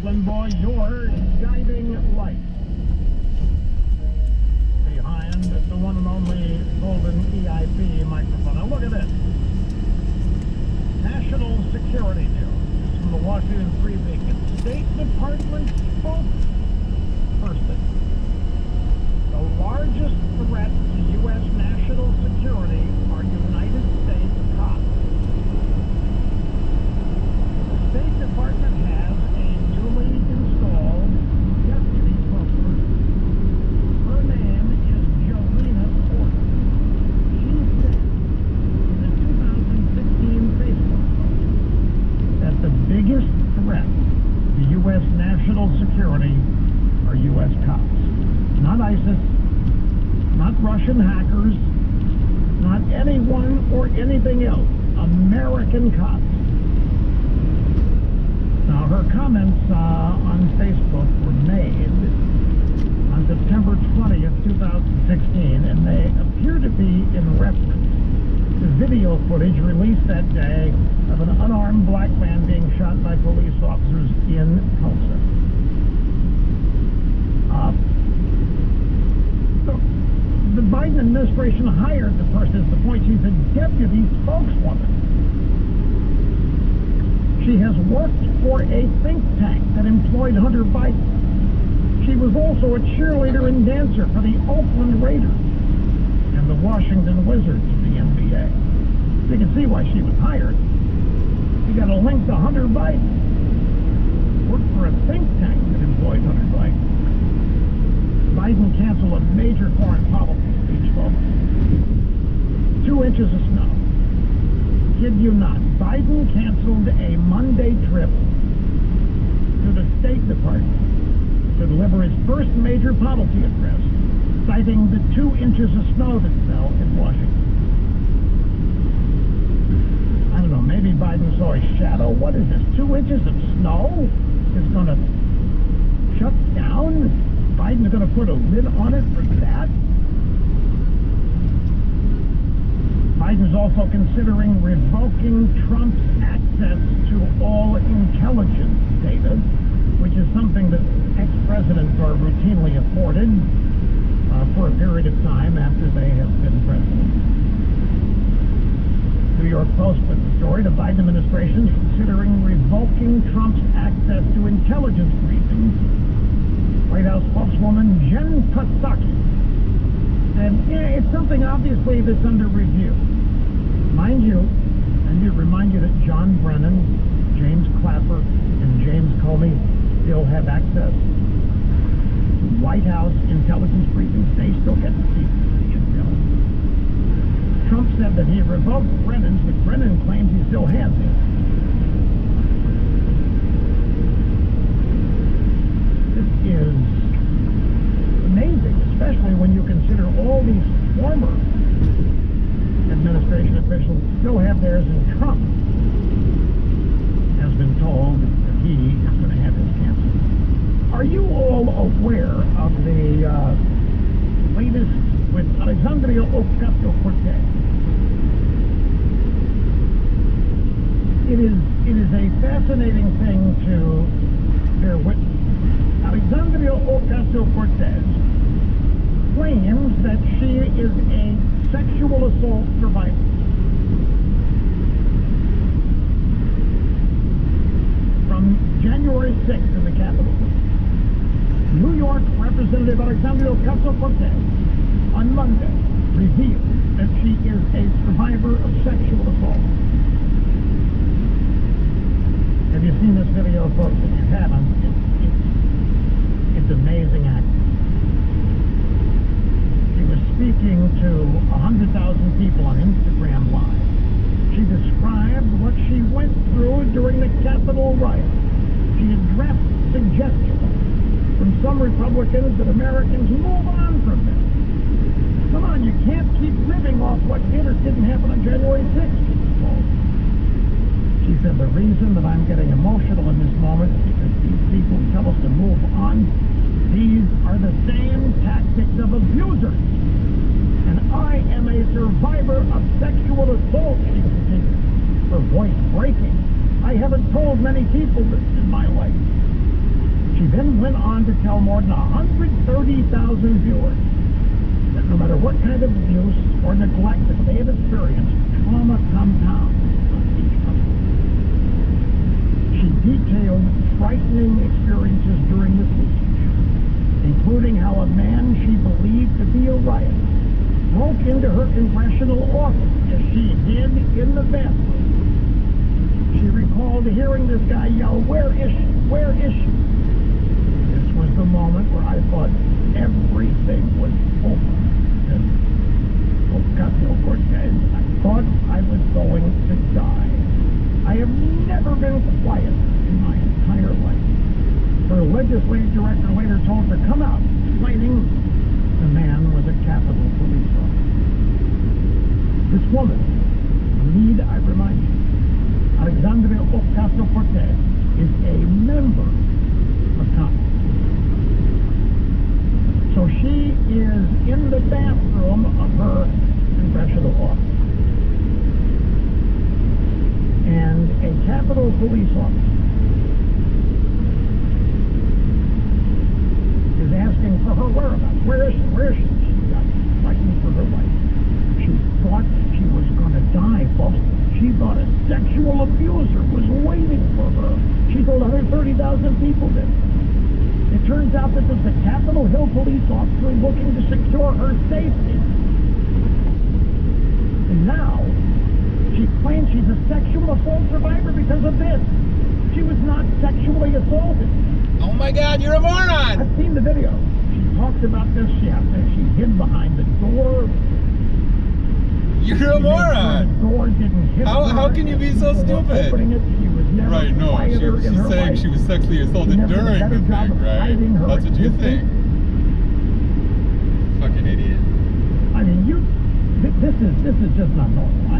Boy, your guiding light. Behind the one and only golden EIP microphone. Now look at this. National Security News from the Washington Free Beacon. State Department spokesperson. The largest threat to U.S. national security are United States cops. The State Department has a newly installed deputy spokesperson. Her name is Jelena Porter. She said in the 2016 Facebook post that the biggest threat to U.S. national security are U.S. cops. Not ISIS, not Russian hackers, not anyone or anything else. American cops. Now, her comments on Facebook were made on September 20th, 2016, and they appear to be in reference to video footage released that day of an unarmed black man being shot by police officers in Tulsa. The Biden administration hired the person, is the point. She's a deputy spokeswoman. She has worked for a think tank that employed Hunter Biden. She was also a cheerleader and dancer for the Oakland Raiders and the Washington Wizards of the NBA. You can see why she was hired. You got a link to Hunter Biden. Worked for a think tank that employed Hunter Biden. Biden canceled a major foreign policy speech, folks. 2 inches of snow. Kid you not. Biden canceled a Monday trip to the State Department to deliver his first major policy address, citing the 2 inches of snow that fell in Washington. I don't know, maybe Biden saw a shadow. What is this? 2 inches of snow is going to shut down? Biden's going to put a lid on it for that? Biden's also considering revoking Trump's access to all intelligence data, which is something that ex-presidents are routinely afforded for a period of time after they have been president. New York Post put the story. The Biden administration is considering revoking Trump's access to intelligence briefings. White House spokeswoman Jen Psaki said, yeah, it's something obviously that's under review. Mind you, and to remind you that John Brennan, James Clapper, and James Comey still have access to White House intelligence briefings. They still get to see the intel. Trump said that he revoked Brennan's, but Brennan claims he still has it. Is amazing, especially when you consider all these former administration officials still have theirs, and Trump has been told that he is going to have his canceled. Are you all aware of the latest with Alexandria Ocasio-Cortez? It is a fascinating thing to bear witness. Alexandria Ocasio-Cortez claims that she is a sexual assault survivor. From January 6th in the Capitol, New York Representative Alexandria Ocasio-Cortez on Monday revealed that she is a survivor of sexual assault. Have you seen this video, folks? If you haven't, it's amazing acting. She was speaking to 100,000 people on Instagram Live. She described what she went through during the Capitol riot. She addressed suggestions from some Republicans that Americans move on from this. Come on, you can't keep living off what did or didn't happen on January 6th. She said the reason that I'm getting emotional in this moment is because these people tell us to move on. These are the same tactics of abusers. And I am a survivor of sexual assault, she continued, her voice breaking. I haven't told many people this in my life. then went on to tell more than 130,000 viewers that no matter what kind of abuse or neglect that they have experienced, trauma compounds on each other. She detailed frightening experiences during the siege, including how a man she believed to be a riot broke into her congressional office as she hid in the bathroom. She recalled hearing this guy yell, "Where is she? Where is she?" This was the moment where I thought everything was over. And Ocasio-Cortez, I thought I was going to die. I have never been quiet in my entire life. Her legislative director later told her to come out, explaining the man was a Capitol Police officer. This woman, need I remind you, Alexandria Ocasio-Cortez, is a member of Congress. So she is in the bathroom of her congressional office. And a Capitol Police officer is asking for her whereabouts. Where is she? Where is she? She got frightened for her life. She thought she was going to die, folks. She thought a sexual abuser was waiting for her. She told 130,000 people this. It turns out that there's a Capitol Hill police officer looking to secure her safety. And now, she claims she's a sexual assault survivor because of this. She was not sexually assaulted. Oh my God, you're a moron! I've seen the video. She talks about this. She hid behind the door. You're a moron! The door didn't hit her. How can you be so stupid? She was never right, no, she's saying she was sexually assaulted during the thing, right? That's what you think. Fucking idiot. I mean, this is just not normal.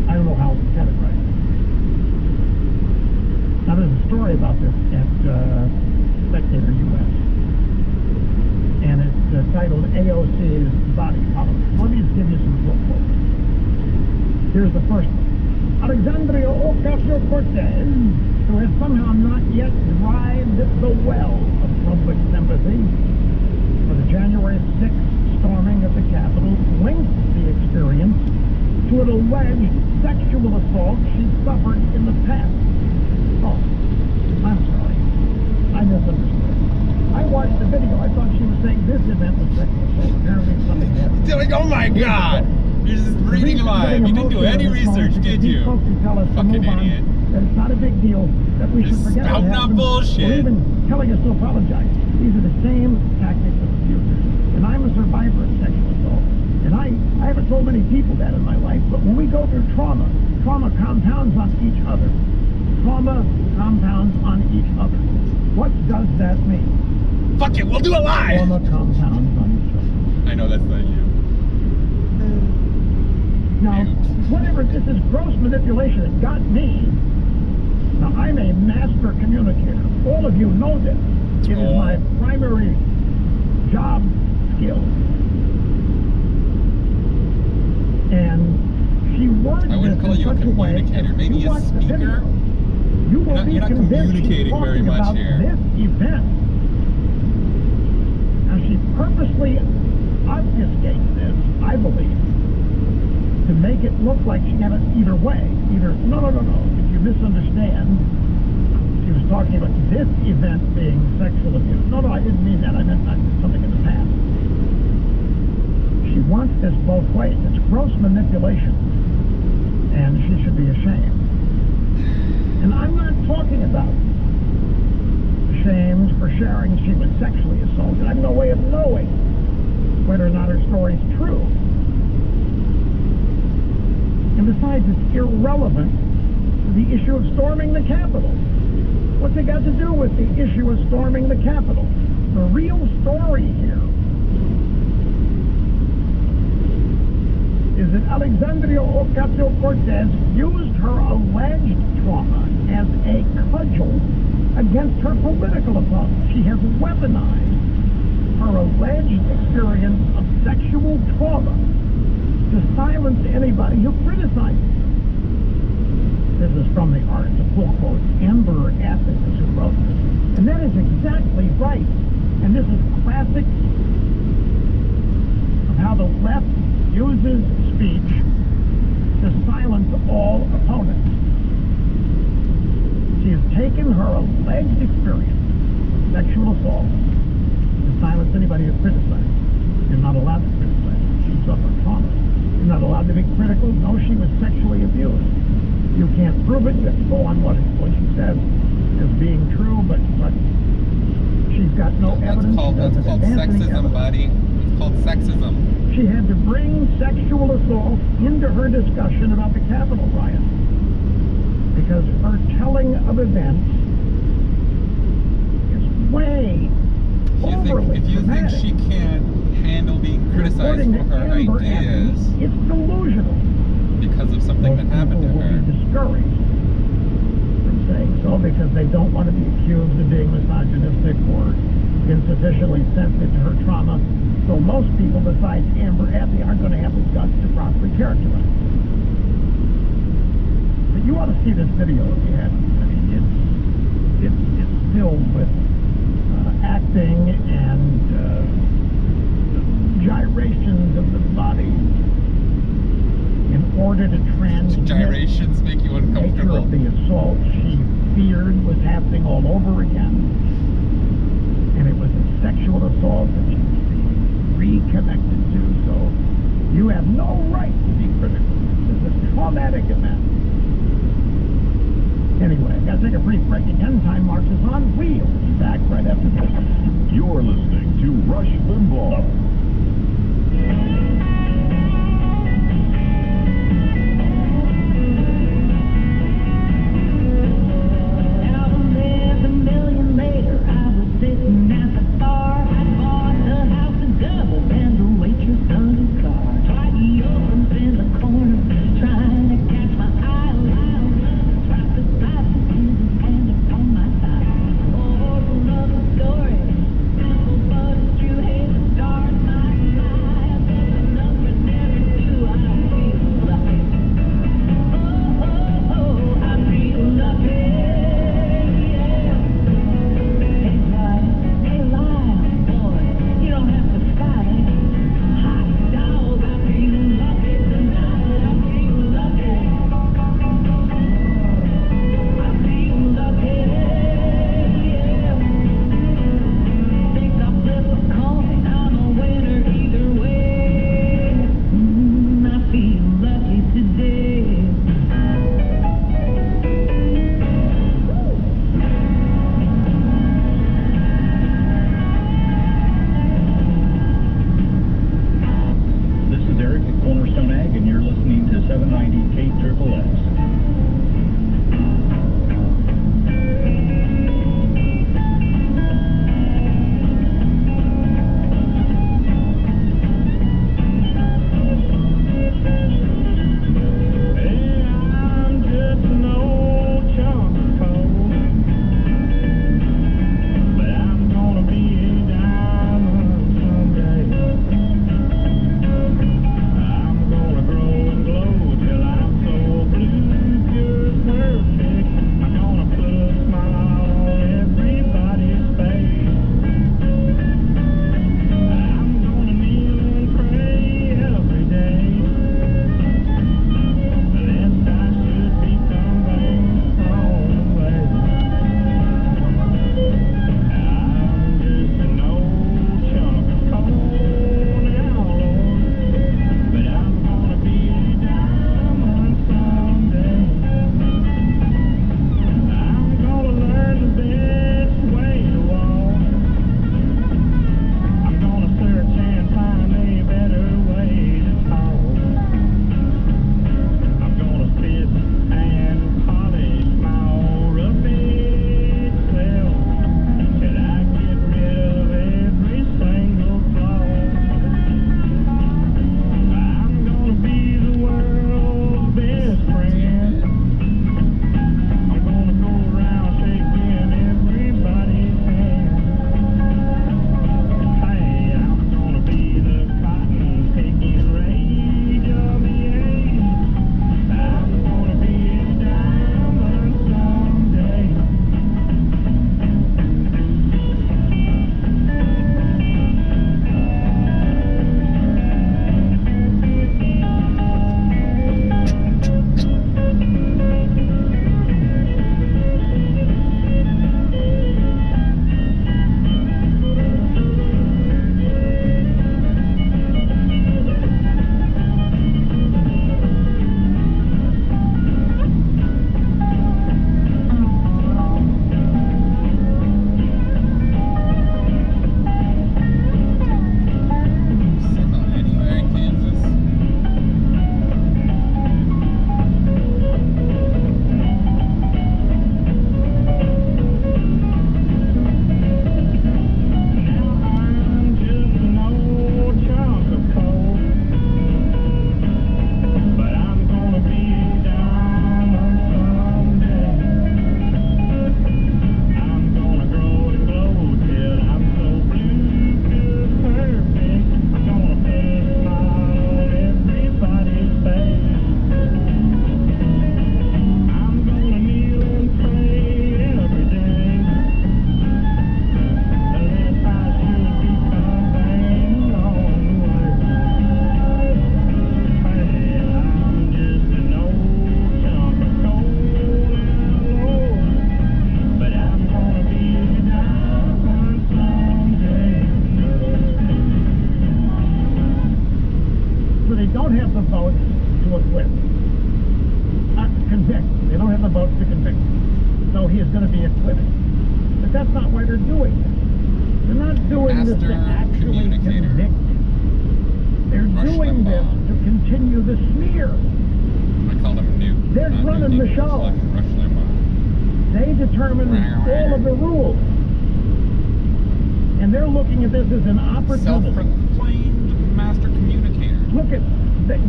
I don't know how to categorize it. Now, there's a story about this at Spectator US, and it's titled AOC's Body Politics. Let me just give you some quotes. Here's the first one. Alexandria Ocasio-Cortez, who has somehow not yet dried the well of public sympathy for the January 6th storming of the Capitol, links the experience to an alleged sexual assault she suffered in the past. Oh, I'm sorry. I misunderstood. I watched the video. I thought she was saying this event was sexual assault. Apparently something happened. Oh my God! You're just reading live. You didn't do any research, did you? Fucking idiot. That it's not a big deal. That we should forget what happened. Spouting out bullshit. Or even telling us to apologize. These are the same tactics of abusers. And I'm a survivor of sexual assault. And I haven't told many people that in my life, but when we go through trauma compounds on each other. Trauma compounds on each other. What does that mean? Fuck it, we'll do it live! Trauma compounds on each other. I know that's not you. Now, whatever, this is gross manipulation. It got me. Now, I'm a master communicator. All of you know this. It is my primary job skill. And she worded I wouldn't call you a communicator, maybe a speaker. You will be you're not communicating very much here. This event. Now, she purposely obfuscates this, I believe, to make it look like she had it either way. Either, no. If you misunderstand, she was talking about this event being sexual abuse. No, I didn't mean that. I meant something in the past. She wants this both ways. It's gross manipulation. And she should be ashamed. And I'm not talking about ashamed for sharing she was sexually assaulted. I have no way of knowing whether or not her story is true. And besides, it's irrelevant to the issue of storming the Capitol. What's it got to do with the issue of storming the Capitol? The real story here is that Alexandria Ocasio-Cortez used her alleged trauma as a cudgel against her political opponents. She has weaponized her alleged experience of sexual trauma to silence anybody who criticizes. This is from the art. It's a full quote. Amber Athens is who wrote this. And that is exactly right. And this is classic of how the left uses speech to silence all opponents. She has taken her alleged experience, sexual assault, to silence anybody who criticizes. You're not allowed to criticize. She suffered trauma. You're not allowed to be critical. No, she was sexually abused. You can't prove it. You have to go on what she says as being true, but she's got no evidence. That's called sexism, buddy. It's called sexism. She had to bring sexual assault into her discussion about the Capitol riot because her telling of events is way overly If you think dramatic. she can't handle being criticized for her ideas, it's delusional. because of something that happened to People her. will be discouraged from saying so because they don't want to be accused of being misogynistic or insufficiently sensitive to her trauma. So most people besides Amber Athens aren't going to have the guts to properly characterize it. But you ought to see this video if you haven't. I mean, it's filled with acting and gyrations of the body in order to transmit Gyrations make you the nature uncomfortable. of the assault she feared was happening all over again. And it was a sexual assault that she was being reconnected to. So you have no right to be critical. This is a traumatic event. Anyway, I've got to take a brief break again. Time march is on. We'll be back right after this. You're listening to Rush Limbaugh. Story, simple but it's true. Hey, the stars. with it. But that's not why they're doing this. They're not doing this to Master actually communicator. convict. They're Rush doing this Limbaugh. to continue the smear. I called him Newt. They're not running Newt the show. Gingrich, Rush Limbaugh. They determine all of the rules. And they're looking at this as an opportunity. Self-proclaimed master communicator. Look at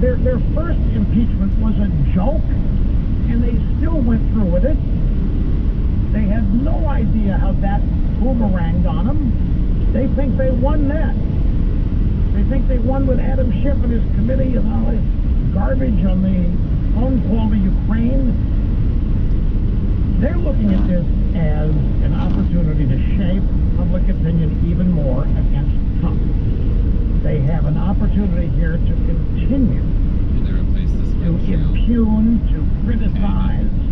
their first impeachment was a joke, and they still went through with it. They had no idea how that boomeranged on them. They think they won that. They think they won with Adam Schiff and his committee and all this garbage on the phone call to Ukraine. They're looking at this as an opportunity to shape public opinion even more against Trump. They have an opportunity here to continue